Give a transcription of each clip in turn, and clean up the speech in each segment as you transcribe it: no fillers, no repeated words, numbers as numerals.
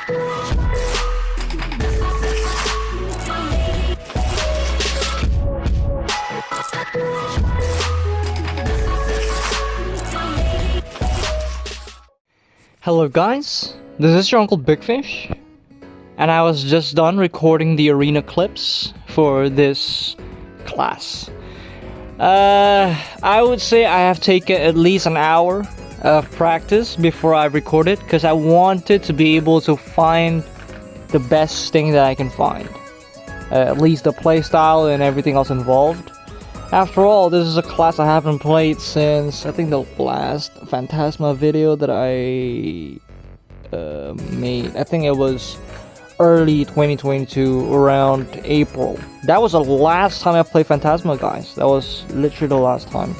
Hello guys, this is your Uncle Big Fish, and I was just done recording the arena clips for this class. I would say I have taken at least an hour of practice before I recorded, because I wanted to be able to find the best thing that I can find. At least the playstyle and everything else involved. After all, this is a class I haven't played since I think the last PHANTASMA video that I made. I think it was early 2022, around April. That was the last time I played PHANTASMA, guys. That was literally the last time.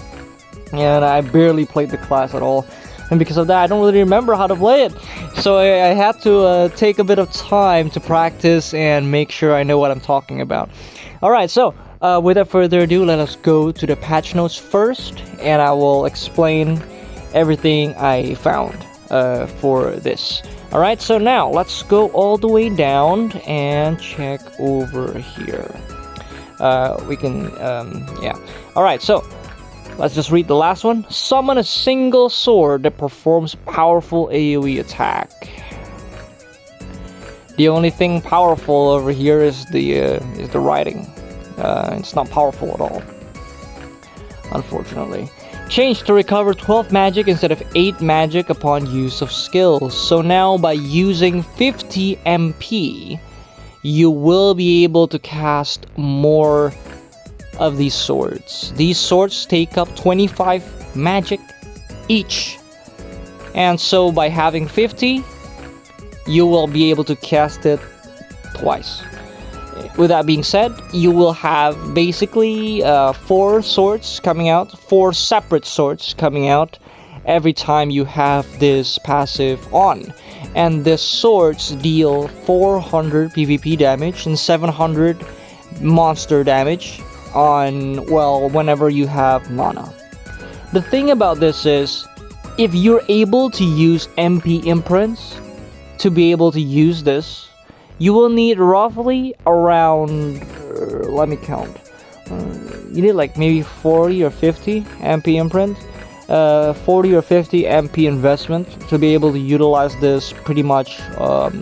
And I barely played the class at all. And because of that, I don't really remember how to play it. So I had to take a bit of time to practice and make sure I know what I'm talking about. Alright, so without further ado, let us go to the patch notes first, and I will explain everything I found for this. Alright, so now let's go all the way down and check over here. We can, yeah. Alright, so let's just read the last one. Summon a single sword that performs powerful AoE attack. The only thing powerful over here is the writing. It's not powerful at all, unfortunately. Change to recover 12 magic instead of 8 magic upon use of skills. So now by using 50 MP, you will be able to cast more of these swords. These swords take up 25 magic each. And so by having 50, you will be able to cast it twice. With that being said, you will have basically 4 swords coming out, 4 separate swords coming out every time you have this passive on. And these swords deal 400 PvP damage and 700 monster damage on, well, whenever you have mana. The thing about this is, if you're able to use MP imprints to be able to use this, you will need roughly around, let me count, you need like maybe 40 or 50 MP imprint, 40 or 50 MP investment to be able to utilize this pretty much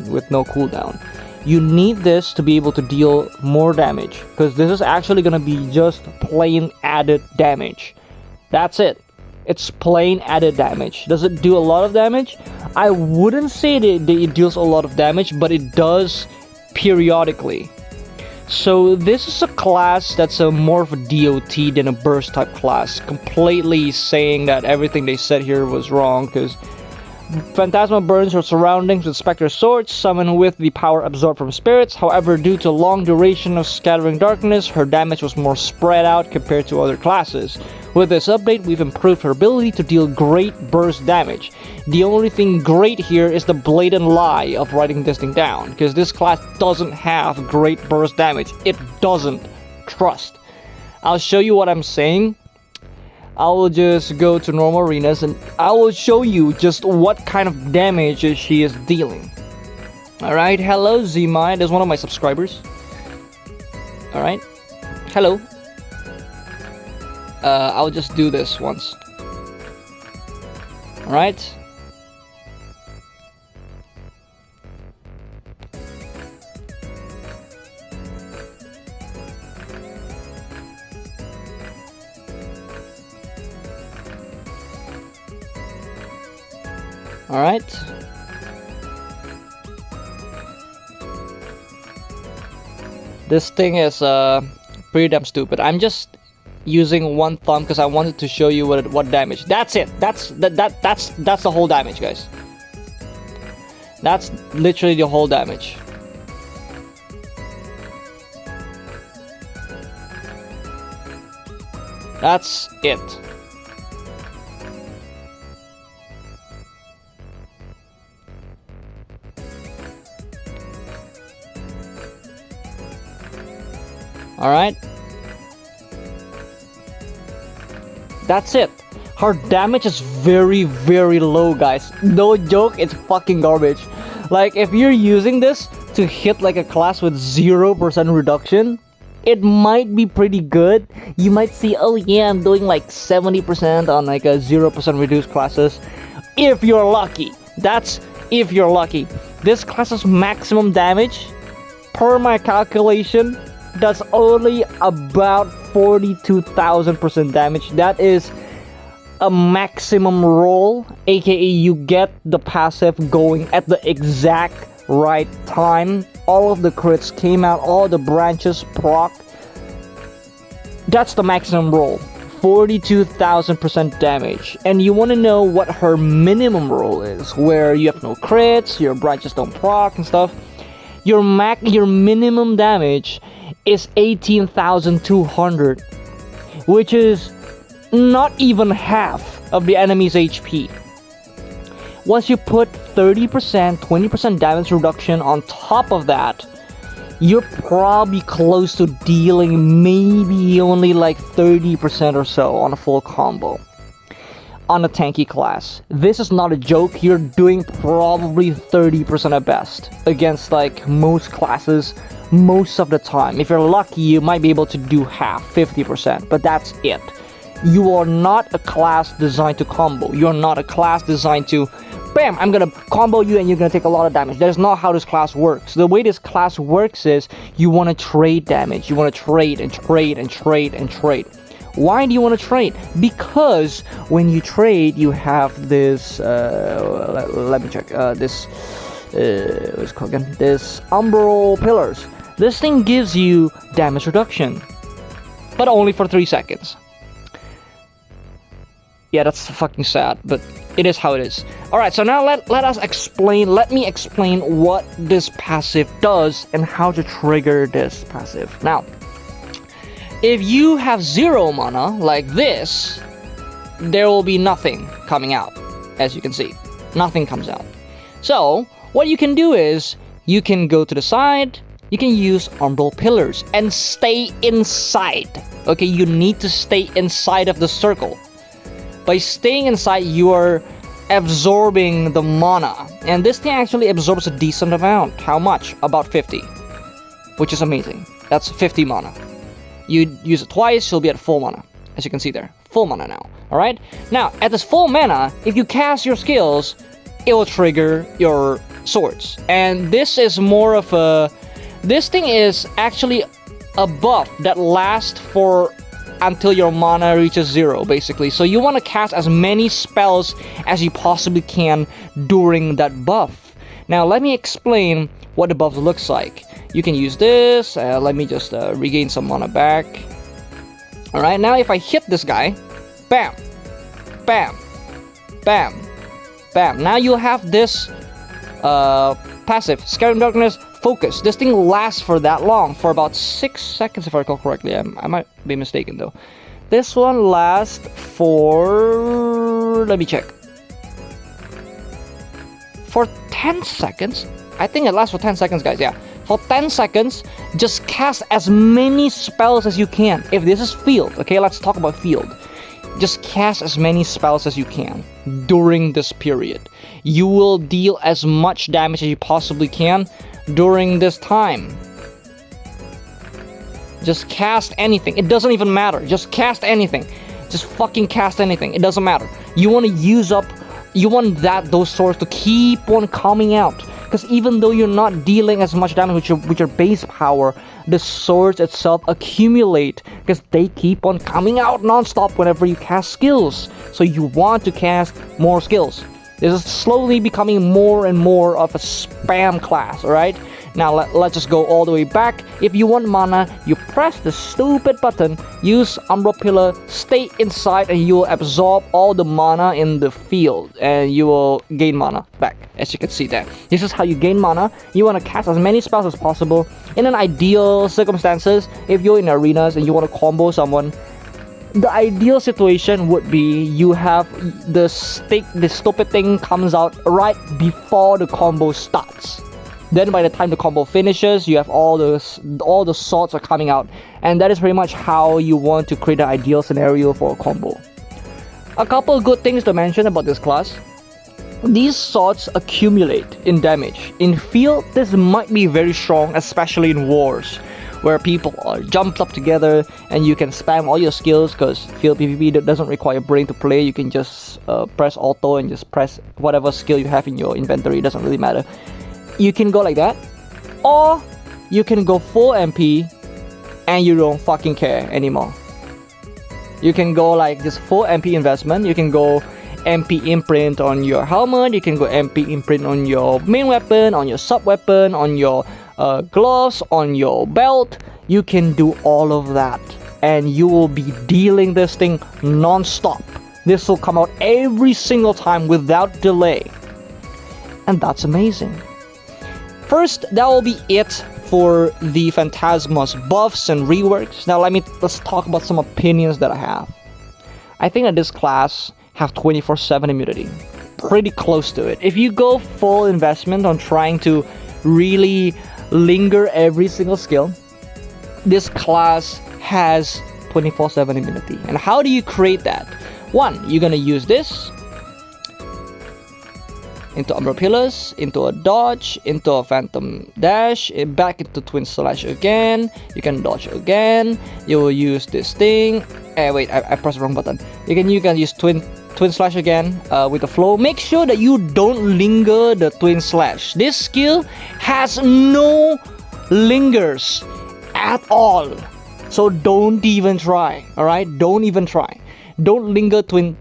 with no cooldown. You need this to be able to deal more damage, because this is actually going to be just plain added damage. That's it. It's plain added damage. Does it do a lot of damage? I wouldn't say that it deals a lot of damage, but it does periodically. So this is a class that's more of a DOT than a burst type class. Completely saying that everything they said here was wrong, because Phantasma burns her surroundings with Spectre Swords, summoned with the power absorbed from spirits. However, due to long duration of scattering darkness, her damage was more spread out compared to other classes. With this update, we've improved her ability to deal great burst damage. The only thing great here is the blatant lie of writing this thing down, because this class doesn't have great burst damage. It doesn't. Trust. I'll show you what I'm saying. I will just go to normal arenas and I will show you just what kind of damage she is dealing. Alright, hello Z-Mind, is one of my subscribers. Alright, hello. I'll just do this once. Alright. Alright. This thing is pretty damn stupid. I'm just using one thumb because I wanted to show you what damage. That's it. That's the whole damage, guys. That's literally the whole damage. That's it. Alright. That's it. Her damage is very, very low, guys. No joke, it's fucking garbage. Like, if you're using this to hit like a class with 0% reduction, it might be pretty good. You might see, oh yeah, I'm doing like 70% on like a 0% reduced classes. If you're lucky. That's if you're lucky. This class's maximum damage, per my calculation, does only about 42,000% damage. That is a maximum roll, aka you get the passive going at the exact right time. All of the crits came out, all the branches proc. That's the maximum roll, 42,000% damage. And you want to know what her minimum roll is, where you have no crits, your branches don't proc and stuff. Your minimum damage is 18,200, which is not even half of the enemy's HP. Once you put 30%, 20% damage reduction on top of that, you're probably close to dealing maybe only like 30% or so on a full combo on a tanky class. This is not a joke. You're doing probably 30% at best against like most classes most of the time. If you're lucky, you might be able to do half, 50%, but that's it. You are not a class designed to combo. You're not a class designed to, bam, I'm gonna combo you and you're gonna take a lot of damage. That is not how this class works. The way this class works is you want to trade damage. You want to trade and trade and trade and trade. Why do you want to trade? Because when you trade, you have this, let me check, what's it called again? This umbral pillars. This thing gives you damage reduction, but only for 3 seconds. Yeah, that's fucking sad, but it is how it is. Alright, so now let me explain what this passive does and how to trigger this passive. Now, if you have 0 mana, like this, there will be nothing coming out, as you can see. Nothing comes out. So, what you can do is, you can go to the side, you can use umbral pillars, and stay inside. Okay, you need to stay inside of the circle. By staying inside, you are absorbing the mana. And this thing actually absorbs a decent amount. How much? About 50. Which is amazing. That's 50 mana. You use it twice, you'll be at full mana. As you can see there. Full mana now. Alright? Now, at this full mana, if you cast your skills, it will trigger your swords. And this is more of a... This thing is actually a buff that lasts for until your mana reaches 0, basically. So you want to cast as many spells as you possibly can during that buff. Now let me explain what the buff looks like. You can use this. Let me just regain some mana back. Alright, now if I hit this guy, bam, bam, bam, bam. Now you'll have this passive, Scaring Darkness, Focus. This thing lasts for that long, for about 6 seconds if I recall correctly. I might be mistaken though. This one lasts for... let me check. For 10 seconds? I think it lasts for 10 seconds, guys, yeah. For 10 seconds, just cast as many spells as you can. If this is field, okay, let's talk about field. Just cast as many spells as you can during this period. You will deal as much damage as you possibly can during this time. Just cast anything. It doesn't even matter. Just cast anything. Just fucking cast anything. It doesn't matter. You want to use up... You want those swords to keep on coming out. Because even though you're not dealing as much damage with your base power, the swords itself accumulate because they keep on coming out non-stop whenever you cast skills. So you want to cast more skills. This is slowly becoming more and more of a spam class, alright? Now let's just go all the way back. If you want mana, you press the stupid button, use Umbral Pillar, stay inside, and you will absorb all the mana in the field. And you will gain mana back, as you can see there. This is how you gain mana. You want to cast as many spells as possible. In an ideal circumstances, if you're in arenas and you want to combo someone, the ideal situation would be you have the stupid thing comes out right before the combo starts. Then by the time the combo finishes, you have all the swords are coming out, and that is pretty much how you want to create an ideal scenario for a combo. A couple of good things to mention about this class. These swords accumulate in damage. In field, this might be very strong, especially in wars, where people are jumped up together and you can spam all your skills, because field PvP doesn't require brain to play. You can just press auto and just press whatever skill you have in your inventory. It doesn't really matter. You can go like that, or you can go full MP and you don't fucking care anymore. You can go like just full MP investment. You can go MP imprint on your helmet. You can go MP imprint on your main weapon, on your sub weapon, on your gloves, on your belt. You can do all of that, and you will be dealing this thing non-stop. This will come out every single time without delay, and that's amazing. First, that will be it for the Phantasma's buffs and reworks. Now let's talk about some opinions that I have. I think that this class have 24/7 immunity, pretty close to it. If you go full investment on trying to really linger every single skill, this class has 24/7 immunity. And how do you create that? One, you're gonna use this into Umbra Pillars, into a dodge, into a Phantom Dash, back into Twin Slash again. You can dodge again. You will use this thing. Wait, I pressed the wrong button. You can use Twin Slash again with the flow. Make sure that you don't linger the Twin Slash. This skill has no lingers at all. So don't even try, alright? Don't even try. Don't linger Twin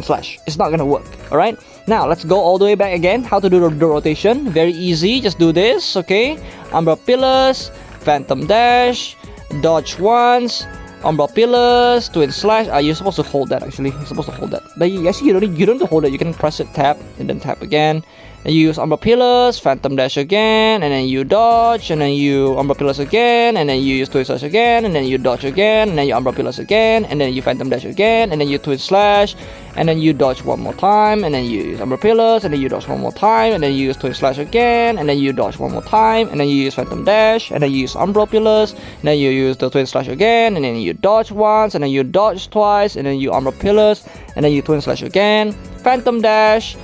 Slash. It's not gonna work, alright? Now, let's go all the way back again. How to do the rotation. Very easy. Just do this, okay? Umbra Pillars, Phantom Dash, dodge once, Umbra Pillars, Twin Slash. You're supposed to hold that, actually. You're supposed to hold that. But actually, you don't need to hold it. You can press it, tap, and then tap again. And you use Umbra Pillars, Phantom Dash again, and then you dodge, and then you Umbra Pillars again, and then you use Twin Slash again, and then you dodge again, and then you Umbra Pillars again, and then you Phantom Dash again, and then you Twin Slash, and then you dodge one more time, and then you use Umbra Pillars, and then you dodge one more time, and then you use Twin Slash again, and then you dodge one more time, and then you use Phantom Dash, and then you use Umbra Pillars, and then you use the Twin Slash again, and then you dodge once, and then you dodge twice, and then you Umbra Pillars, and then you Twin Slash again, Phantom Dash,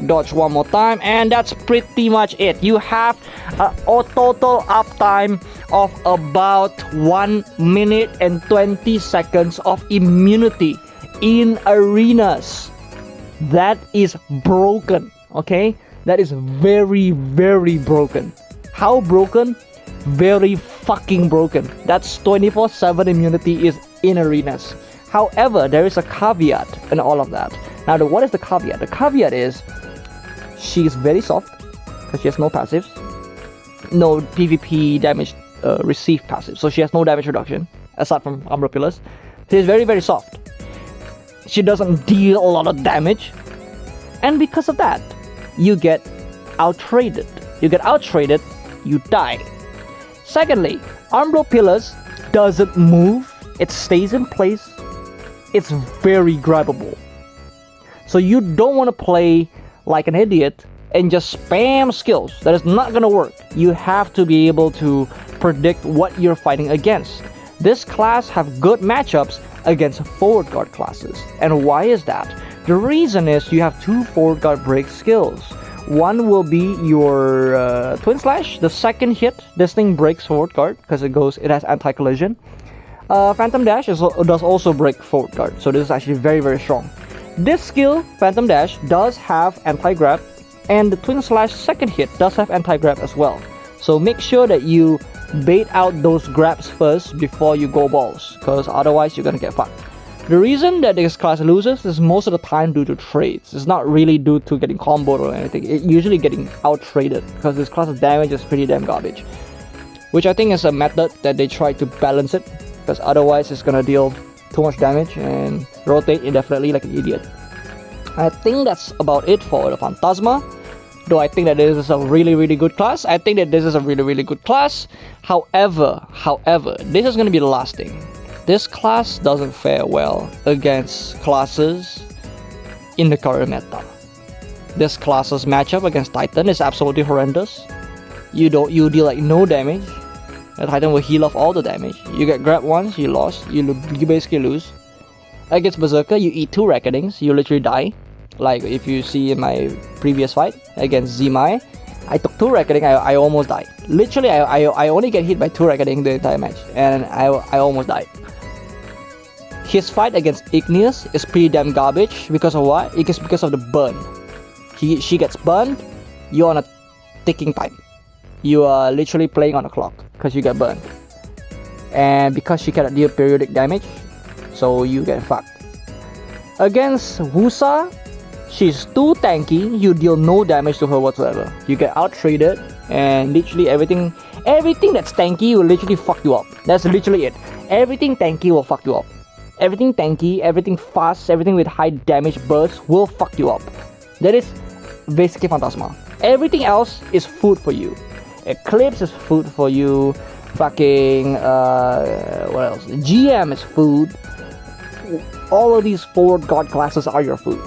dodge one more time, and that's pretty much it. You have a total uptime of about 1 minute and 20 seconds of immunity in arenas. That is broken, okay? That is very, very broken. How broken? Very fucking broken. That's 24/7 immunity is in arenas. However, there is a caveat in all of that. Now, what is the caveat? The caveat is she's very soft because she has no passives, no PvP damage received passive, so she has no damage reduction aside from Umbra Pillars. She's very, very soft. She doesn't deal a lot of damage, and because of that, you get out-traded. You die. Secondly, Umbra Pillars doesn't move. It stays in place. It's very grabbable. So you don't want to play like an idiot and just spam skills. That is not gonna work. You have to be able to predict what you're fighting against. This class have good matchups against forward guard classes. And why is that? The reason is you have two forward guard break skills. One will be your Twin Slash. The second hit, this thing breaks forward guard because it has anti-collision. Phantom Dash does also break forward guard, so this is actually very, very strong. This skill, Phantom Dash, does have anti-grab, and the Twin Slash second hit does have anti-grab as well. So make sure that you bait out those grabs first before you go balls, because otherwise you're gonna get fucked. The reason that this class loses is most of the time due to trades. It's not really due to getting comboed or anything. It's usually getting out-traded, because this class's damage is pretty damn garbage. Which I think is a method that they try to balance it, because otherwise it's gonna deal too much damage and rotate indefinitely like an idiot. I think that's about it for the Phantasma. Though I think that this is a really, really good class. However, this is gonna be the last thing. This class doesn't fare well against classes in the current meta. This class's matchup against Titan is absolutely horrendous. You deal like no damage. The Titan will heal off all the damage. You get grabbed once, you lost. You basically lose. Against Berserker, you eat 2 Reckonings, you literally die. Like if you see in my previous fight against Zimai, I took 2 reckoning, I almost died. Literally, I only get hit by 2 reckoning the entire match, and I almost died. His fight against Igneous is pretty damn garbage because of what? It is because of the burn. She gets burned, you're on a ticking time. You are literally playing on a clock because you get burned. And because she cannot deal periodic damage, so you get fucked. Against Wusa, she's too tanky, you deal no damage to her whatsoever. You get out-traded, and literally everything that's tanky will literally fuck you up. That's literally it. Everything tanky will fuck you up. Everything tanky, everything fast, everything with high damage burst will fuck you up. That is basically Phantasma. Everything else is food for you. Eclipse is food for you. Fucking what else? GM is food. All of these 4 god classes are your food.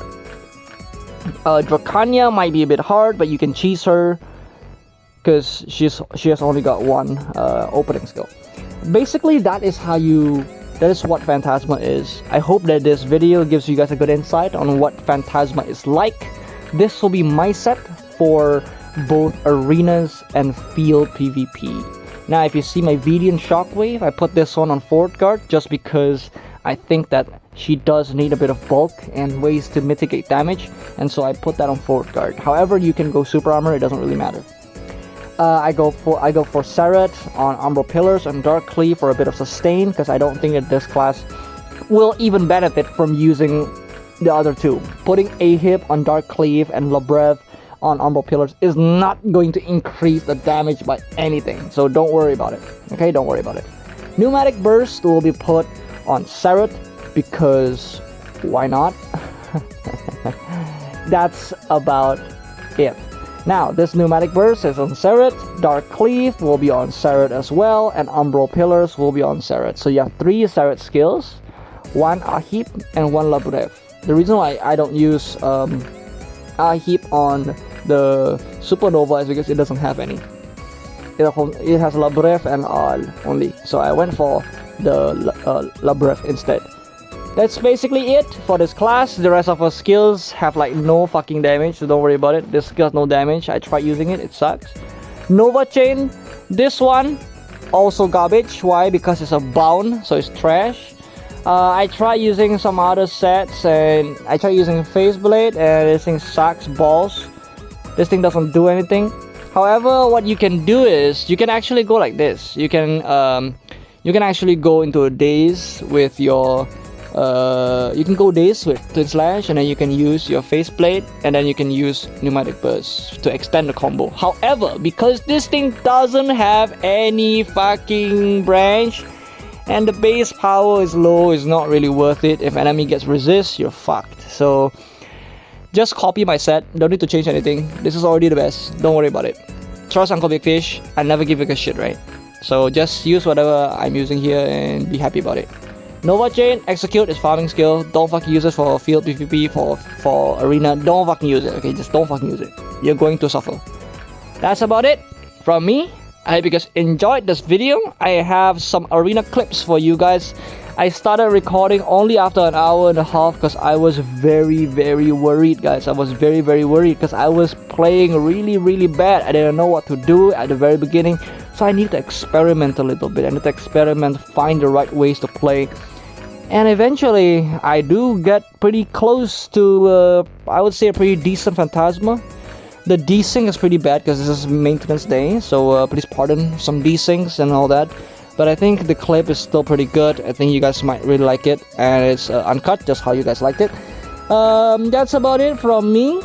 Dracania might be a bit hard, but you can cheese her because she has only got 1 opening skill. Basically, that is what Phantasma is. I hope that this video gives you guys a good insight on what Phantasma is like. This will be my set for both arenas and field PvP. Now, if you see my BDM Shockwave, I put this one on forward guard just because I think that she does need a bit of bulk and ways to mitigate damage, and so I put that on forward guard. However, you can go super armor, it doesn't really matter. I go for Seret on Umbral Pillars and Dark Cleave for a bit of sustain, because I don't think that this class will even benefit from using the other 2. Putting Ahib on Dark Cleave and Labrev on Umbral Pillars is not going to increase the damage by anything, so don't worry about it. Okay, don't worry about it. Pneumatic Burst will be put on Seret because why not? That's about it. Now, this Pneumatic Burst is on Seret, Dark Cleave will be on Seret as well, and Umbral Pillars will be on Seret. So you have 3 Seret skills, 1 Ahib and 1 Labrev. The reason why I don't use Ahib on the Supernova is because it doesn't have any. It has Labrev and Al only, so I went for the Labrev instead. That's basically it for this class. The rest of our skills have like no fucking damage, so don't worry about it. This skill has no damage. I tried using it, it sucks. Nova Chain, this one also garbage. Why? Because it's a bound, so it's trash. I tried using some other sets, and I tried using Face Blade, and this thing sucks balls. This thing doesn't do anything. However, what you can do is you can actually go like this. You can actually go into a daze with your you can go daze with Twin Slash, and then you can use your Face Blade, and then you can use Pneumatic Burst to extend the combo. However, because this thing doesn't have any fucking branch and the base power is low, it's not really worth it. If enemy gets resist, you're fucked. So just copy my set, don't need to change anything. This is already the best, don't worry about it. Trust Uncle Big Fish, I never give a shit, right? So just use whatever I'm using here and be happy about it. Nova Chain, Execute is farming skill. Don't fucking use it for field PvP, for arena. Don't fucking use it, okay? Just don't fucking use it. You're going to suffer. That's about it from me. I hope you guys enjoyed this video. I have some arena clips for you guys. I started recording only after an hour and a half because I was very worried, guys. I was very worried because I was playing really bad. I didn't know what to do at the very beginning. So I need to experiment a little bit. I need to experiment, find the right ways to play. And eventually, I do get pretty close to, I would say, a pretty decent Phantasma. The desync is pretty bad because this is maintenance day, so please pardon some desyncs and all that. But I think the clip is still pretty good. I think you guys might really like it, and it's uncut, just how you guys liked it. That's about it from me,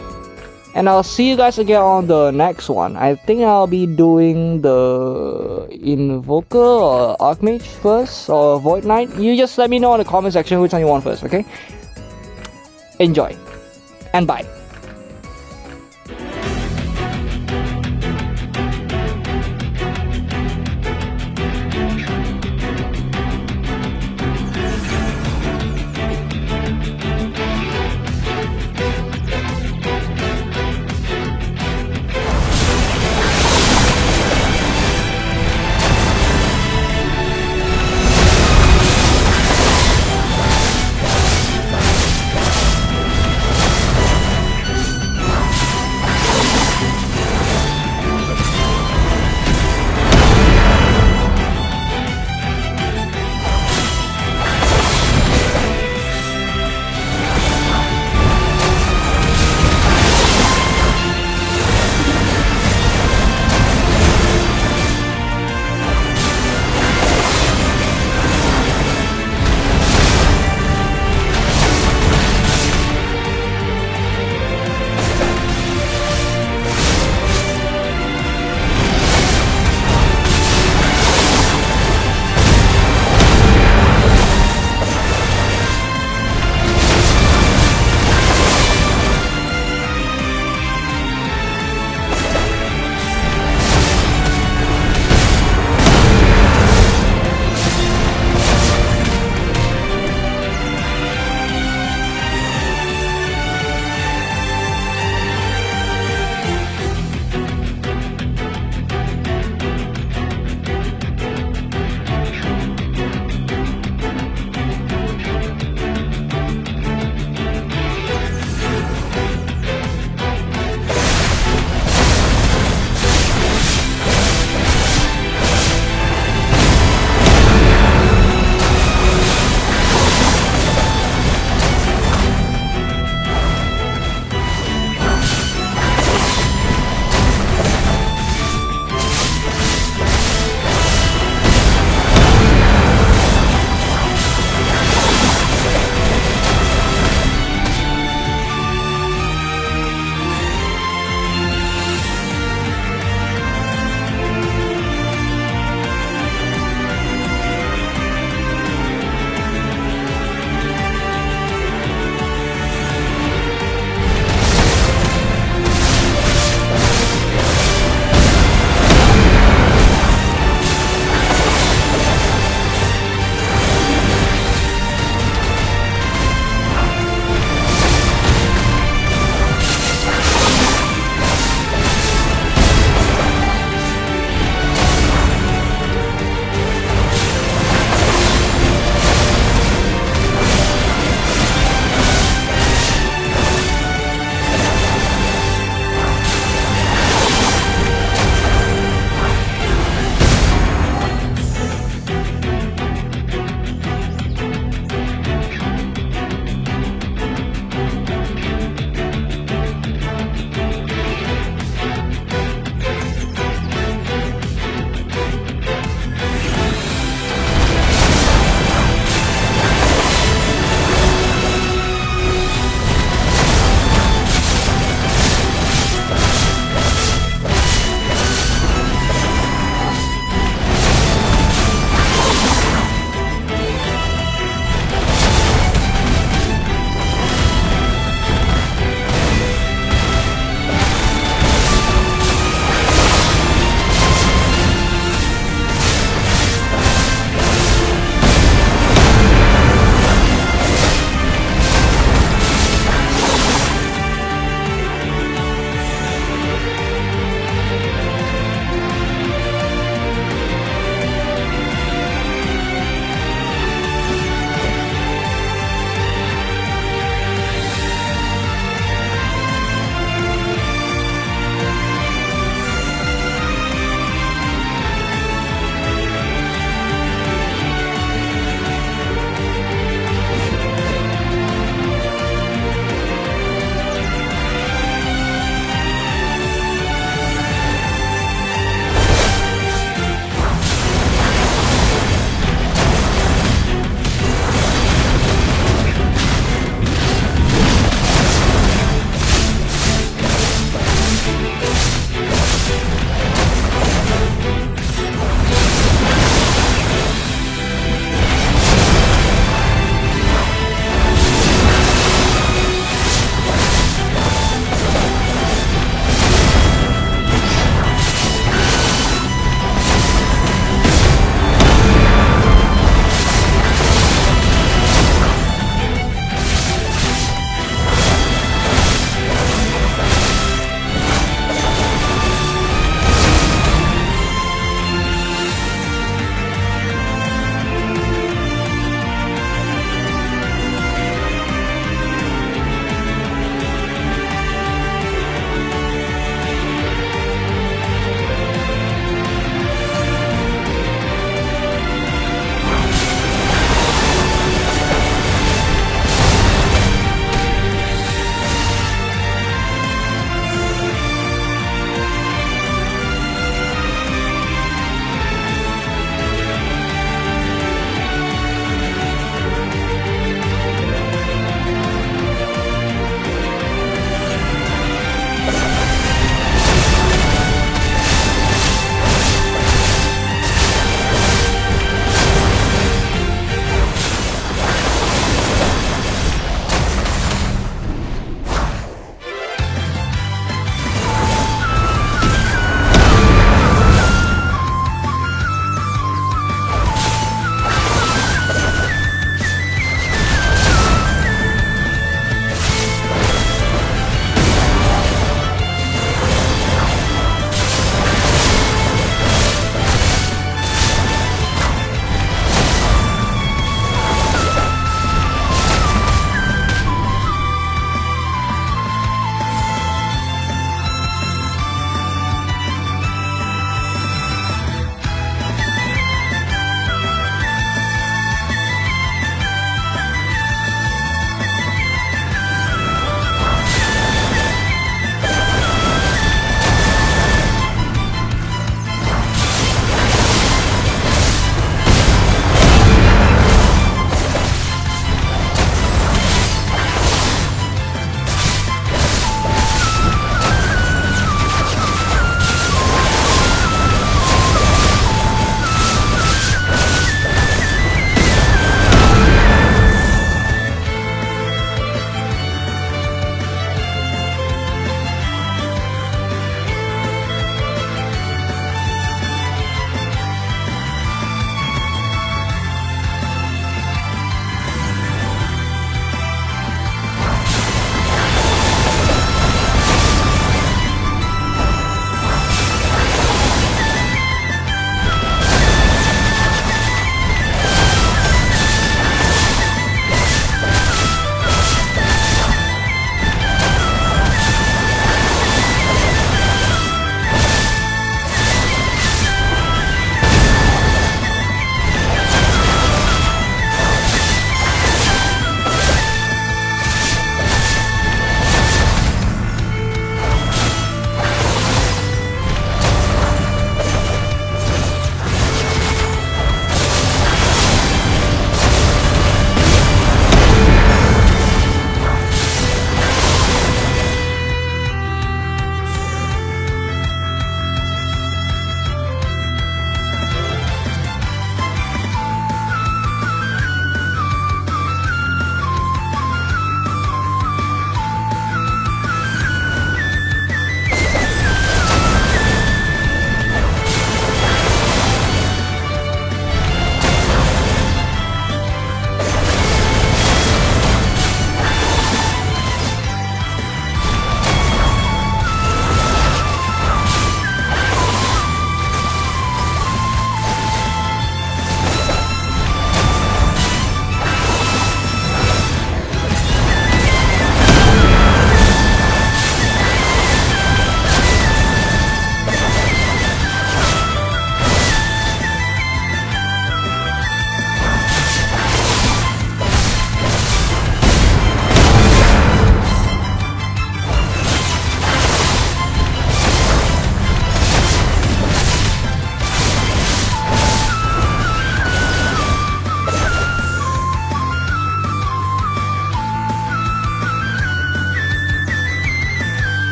and I'll see you guys again on the next one. I think I'll be doing the Invoker or Archmage first, or Void Knight. You just let me know in the comment section which one you want first, okay? Enjoy, and bye.